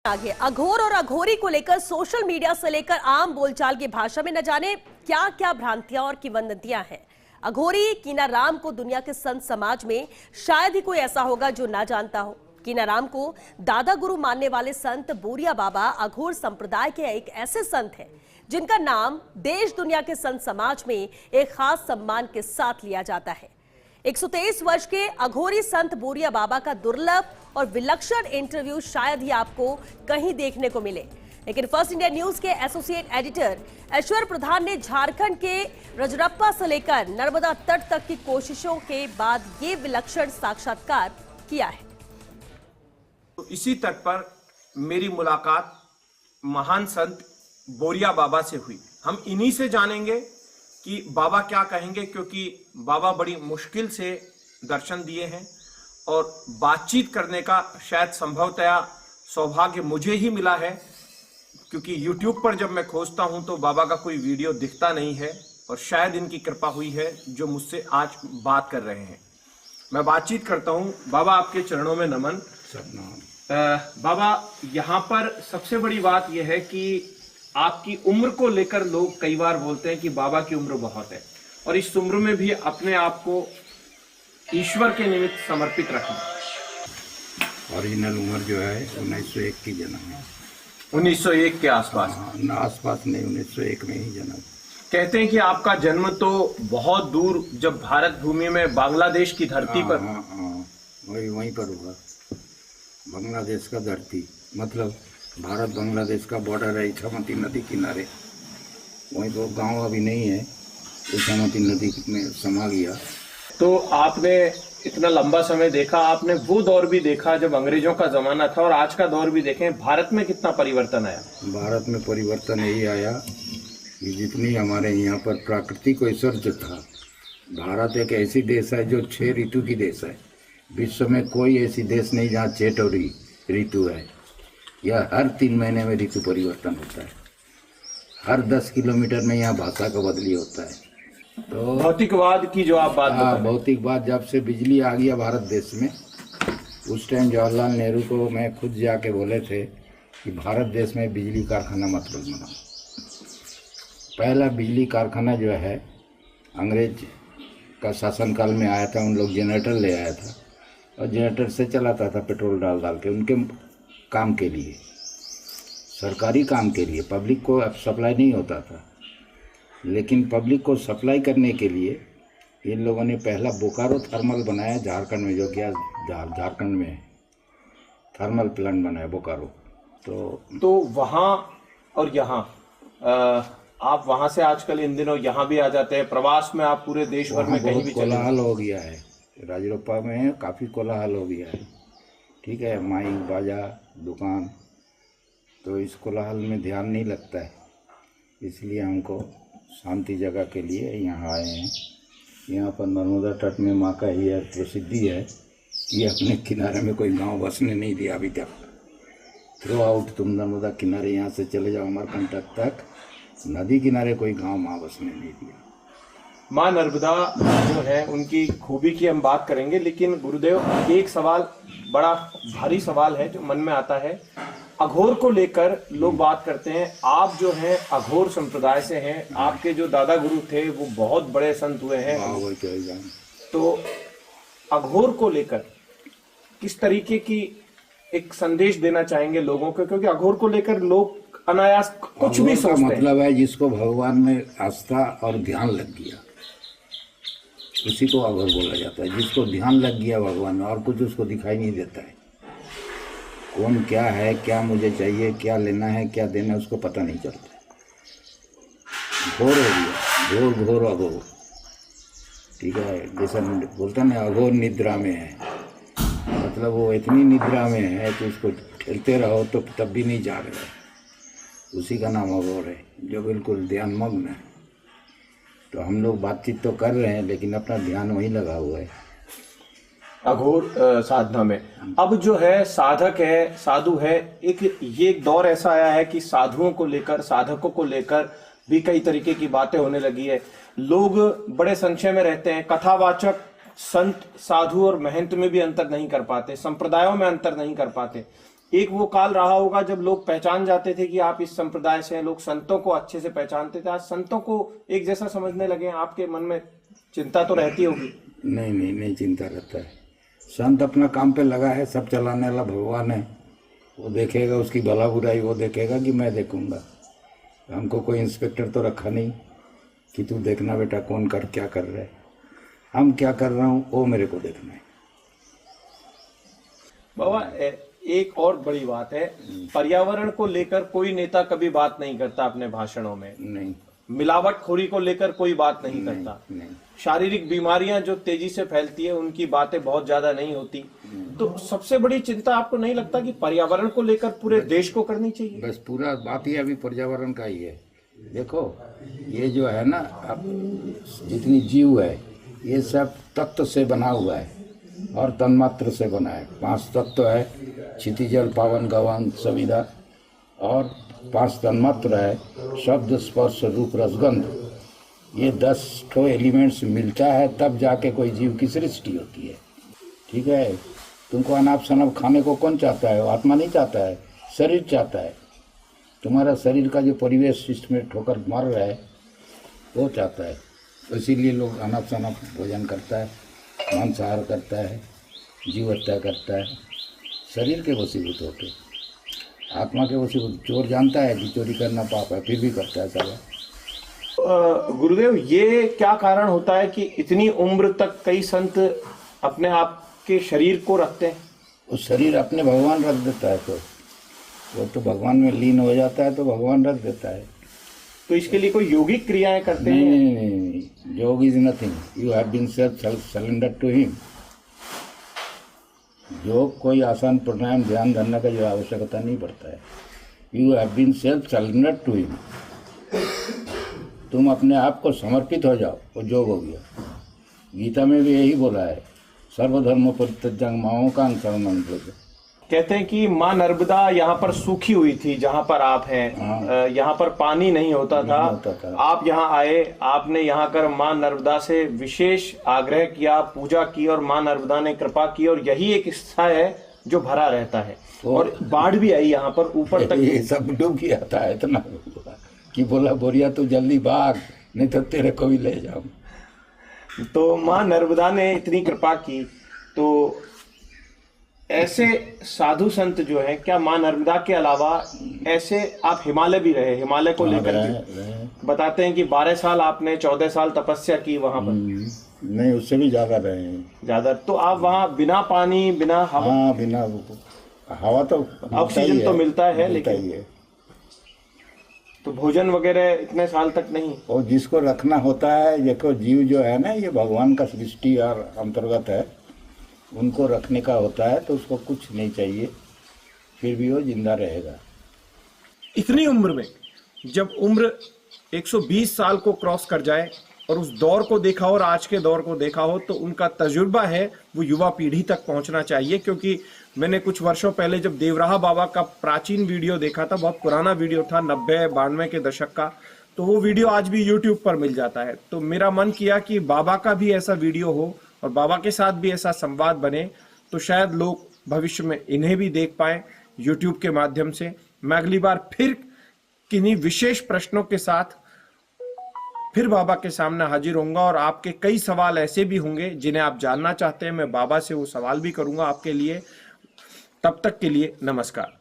आगे अघोर और अघोरी को लेकर सोशल मीडिया से लेकर आम बोलचाल की भाषा में न जाने क्या क्या भ्रांतियां और किंवदंतियां हैं। अघोरी कीनाराम को दुनिया के संत समाज में शायद ही कोई ऐसा होगा जो ना जानता हो। कीनाराम को दादा गुरु मानने वाले संत बोरिया बाबा अघोर संप्रदाय के एक ऐसे संत हैं जिनका नाम देश दुनिया के संत समाज में एक खास सम्मान के साथ लिया जाता है। 123 वर्ष के अघोरी संत बोरिया बाबा का दुर्लभ और विलक्षण इंटरव्यू शायद ही आपको कहीं देखने को मिले, लेकिन फर्स्ट इंडिया न्यूज के एसोसिएट एडिटर ऐश्वर्य प्रधान ने झारखंड के रजरप्पा से लेकर नर्मदा तट तक की कोशिशों के बाद ये विलक्षण साक्षात्कार किया है। तो इसी तट पर मेरी मुलाकात महान संत बोरिया बाबा से हुई। हम इन्हीं से जानेंगे कि बाबा क्या कहेंगे, क्योंकि बाबा बड़ी मुश्किल से दर्शन दिए हैं और बातचीत करने का शायद संभवतया सौभाग्य मुझे ही मिला है, क्योंकि YouTube पर जब मैं खोजता हूं तो बाबा का कोई वीडियो दिखता नहीं है और शायद इनकी कृपा हुई है जो मुझसे आज बात कर रहे हैं। मैं बातचीत करता हूं। बाबा, आपके चरणों में नमन। बाबा, यहाँ पर सबसे बड़ी बात यह है कि आपकी उम्र को लेकर लोग कई बार बोलते हैं कि बाबा की उम्र बहुत है और इस उम्र में भी अपने आप को ईश्वर के निमित्त समर्पित रखना। ओरिजिनल उम्र जो है 1901 की जन्म है। 1901 के आसपास? ना आसपास नहीं, 1901 में ही जन्म। कहते हैं कि आपका जन्म तो बहुत दूर, जब भारत भूमि में बांग्लादेश की धरती पर। वहीं पर हुआ। बांग्लादेश का धरती मतलब भारत बांग्लादेश का बॉर्डर है, इछामती नदी किनारे। वहीं तो गांव अभी नहीं है, इछामती नदी में समा गया। तो आपने इतना लंबा समय देखा, आपने वो दौर भी देखा जब अंग्रेजों का जमाना था और आज का दौर भी देखें। भारत में कितना परिवर्तन आया? भारत में परिवर्तन यही आया कि जितनी हमारे यहाँ पर प्राकृतिक ऐश्वर्य था। भारत एक ऐसी देश है जो 6 ऋतु की देश है। विश्व में कोई ऐसी देश नहीं जहाँ 6 ऋतु है। यह हर 3 महीने में ऋतु परिवर्तन होता है। हर 10 किलोमीटर में यहाँ भाषा का बदली होता है। तो भौतिकवाद की जो आप बात बता रहे हैं, भौतिकवाद जब से बिजली आ गया भारत देश में, उस टाइम जवाहरलाल नेहरू को मैं खुद जाके बोले थे कि भारत देश में बिजली कारखाना मत बनाओ। पहला बिजली कारखाना जो है अंग्रेज का शासनकाल में आया था। उन लोग जनरेटर ले आया था और जनरेटर से चलाता था पेट्रोल डाल डाल के, उनके काम के लिए, सरकारी काम के लिए। पब्लिक को अब सप्लाई नहीं होता था, लेकिन पब्लिक को सप्लाई करने के लिए इन लोगों ने पहला बोकारो थर्मल बनाया झारखंड में, जो क्या झारखंड में थर्मल प्लांट बनाया बोकारो। तो वहाँ और यहाँ आप वहाँ से आजकल इन दिनों यहाँ भी आ जाते हैं प्रवास में, आप पूरे देश भर में कहीं भी चले। कोलाहल हो गया है राजरप्पा में, काफ़ी कोलाहल हो गया है। ठीक है, माइक बाजा दुकान, तो इस कोलाहल में ध्यान नहीं लगता है, इसलिए हमको शांति जगह के लिए यहाँ आए हैं। यहाँ पर नर्मदा तट में माँ का ही प्रसिद्धि है कि अपने किनारे में कोई गांव बसने नहीं दिया अभी तक। थ्रो आउट तुम नर्मदा किनारे यहाँ से चले जाओ अमरकंटक तक, नदी किनारे कोई गांव माँ बसने नहीं दिया। माँ नर्मदा जो है उनकी खूबी की हम बात करेंगे, लेकिन गुरुदेव एक सवाल, बड़ा भारी सवाल है जो मन में आता है। अघोर को लेकर लोग बात करते हैं, आप जो हैं अघोर संप्रदाय से हैं, आपके जो दादा गुरु थे वो बहुत बड़े संत हुए हैं। तो अघोर को लेकर किस तरीके की एक संदेश देना चाहेंगे लोगों को, क्योंकि अघोर को लेकर लोग अनायास कुछ भी सोचते हैं। मतलब है जिसको भगवान में आस्था और ध्यान लग गया उसी को अघोर बोला जाता है। जिसको ध्यान लग गया भगवान में और कुछ उसको दिखाई नहीं देता है, कौन क्या है, क्या मुझे चाहिए, क्या लेना है, क्या देना है, उसको पता नहीं चलता। घोर हो गया, घोर घोर अघोर। ठीक है, जैसा बोलता ना अघोर निद्रा में है, मतलब वो इतनी निद्रा में है कि उसको ठहरते रहो तो तब भी नहीं जाग रहे। उसी का नाम अघोर है, जो बिल्कुल ध्यान मग्न है। तो हम लोग बातचीत तो कर रहे हैं लेकिन अपना ध्यान वहीं लगा हुआ है अघोर साधना में। अब जो है साधक है, साधु है, एक दौर ऐसा आया है कि साधुओं को लेकर, साधकों को लेकर भी कई तरीके की बातें होने लगी है। लोग बड़े संशय में रहते हैं। कथावाचक संत, साधु और महंत में भी अंतर नहीं कर पाते, संप्रदायों में अंतर नहीं कर पाते। एक वो काल रहा होगा जब लोग पहचान जाते थे कि आप इस संप्रदाय से हैं, लोग संतों को अच्छे से पहचानते थे। आज संतों को एक जैसा समझने लगे हैं। आपके मन में चिंता तो रहती होगी? नहीं चिंता रहता है। संत अपना काम पे लगा है, सब चलाने वाला भगवान है। वो देखेगा, उसकी भला बुराई वो देखेगा कि मैं देखूंगा। हमको कोई इंस्पेक्टर तो रखा नहीं कि तू देखना बेटा कौन क्या कर रहा है। हम क्या कर रहा हूँ वो मेरे को देखना है। बाबा, एक और बड़ी बात है, पर्यावरण को लेकर कोई नेता कभी बात नहीं करता अपने भाषणों में। नहीं, मिलावटखोरी को लेकर कोई बात नहीं करता। नहीं। शारीरिक बीमारियां जो तेजी से फैलती है उनकी बातें बहुत ज्यादा नहीं होती। तो सबसे बड़ी चिंता आपको नहीं लगता कि पर्यावरण को लेकर पूरे देश को करनी चाहिए? बस पूरा बात ही अभी पर्यावरण का ही है। देखो ये जो है ना, अब जितनी जीव है ये सब तत्व से बना हुआ है और तन्मात्र से बना है। 5 तत्व है, क्षिति जल पावन गवन संविदा, और 5 तन्मात्र है, शब्द स्पर्श रूप रसगंध। ये 10 ठो एलिमेंट्स मिलता है तब जाके कोई जीव की सृष्टि होती है। ठीक है, तुमको अनाप शनाप खाने को कौन चाहता है? आत्मा नहीं चाहता है, शरीर चाहता है। तुम्हारा शरीर का जो परिवेश इसमें ठोकर मार रहा है वो चाहता है। तो इसीलिए लोग अनाप शनाप भोजन करता है, मांसाहार करता है, जीव हत्या करता है, शरीर के वशीभूत होते। आत्मा के वशीभूत। चोर जानता है कि चोरी करना पाप है, फिर भी करता है साला। गुरुदेव, ये क्या कारण होता है कि इतनी उम्र तक कई संत अपने आप के शरीर को रखते हैं? वो शरीर अपने भगवान रख देता है, तो वो तो भगवान में लीन हो जाता है, तो भगवान रख देता है। तो इसके लिए कोई योगिक क्रियाएं करते हैं? नहीं, yoga is nothing, you have been self surrender to him. योग कोई आसान प्राणायाम ध्यान धरने का जो आवश्यकता नहीं पड़ता है। You have been self surrender to him. तुम अपने आप को समर्पित हो जाओ, वो योग हो गया। गीता में भी यही बोला है, सर्वधर्म परित्यज्य मां शरणं व्रज। कहते हैं कि माँ नर्मदा यहाँ पर सूखी हुई थी जहाँ पर आप हैं। यहाँ पर पानी नहीं होता था। आप यहाँ आए, आपने यहाँ कर माँ नर्मदा से विशेष आग्रह किया, पूजा की, और माँ नर्मदा ने कृपा की, और यही एक हिस्सा है जो भरा रहता है। और बाढ़ भी आई यहाँ पर ऊपर तक। ये सब डूब गया था इतना कि बोला बोरिया तू जल्दी भाग, नहीं तो तेरे को भी ले जाऊं। तो माँ नर्मदा ने इतनी कृपा की। तो ऐसे साधु संत जो हैं, क्या माँ नर्मदा के अलावा ऐसे आप हिमालय भी रहे? हिमालय को लेकर के बताते हैं कि 12 साल आपने 14 साल तपस्या की वहां पर। नहीं, उससे भी ज्यादा रहे हैं। ज्यादा? तो आप वहाँ बिना पानी, बिना हवा? हाँ, बिना हवा तो ऑक्सीजन तो मिलता है, लेकिन लेकिन तो भोजन वगैरह इतने साल तक नहीं? और जिसको रखना होता है, देखो जीव जो है ना, ये भगवान का सृष्टि और अंतर्गत है, उनको रखने का होता है, तो उसको कुछ नहीं चाहिए, फिर भी वो जिंदा रहेगा। इतनी उम्र में, जब उम्र 120 साल को क्रॉस कर जाए और उस दौर को देखा हो और आज के दौर को देखा हो, तो उनका तजुर्बा है वो युवा पीढ़ी तक पहुंचना चाहिए। क्योंकि मैंने कुछ वर्षों पहले जब देवराहा बाबा का प्राचीन वीडियो देखा था, बहुत पुराना वीडियो था, 90-92 के दशक का, तो वो वीडियो आज भी यूट्यूब पर मिल जाता है। तो मेरा मन किया कि बाबा का भी ऐसा वीडियो हो और बाबा के साथ भी ऐसा संवाद बने, तो शायद लोग भविष्य में इन्हें भी देख पाए यूट्यूब के माध्यम से। मैं अगली बार फिर किन्हीं विशेष प्रश्नों के साथ फिर बाबा के सामने हाजिर होऊंगा, और आपके कई सवाल ऐसे भी होंगे जिन्हें आप जानना चाहते हैं। मैं बाबा से वो सवाल भी करूंगा आपके लिए। तब तक के लिए नमस्कार।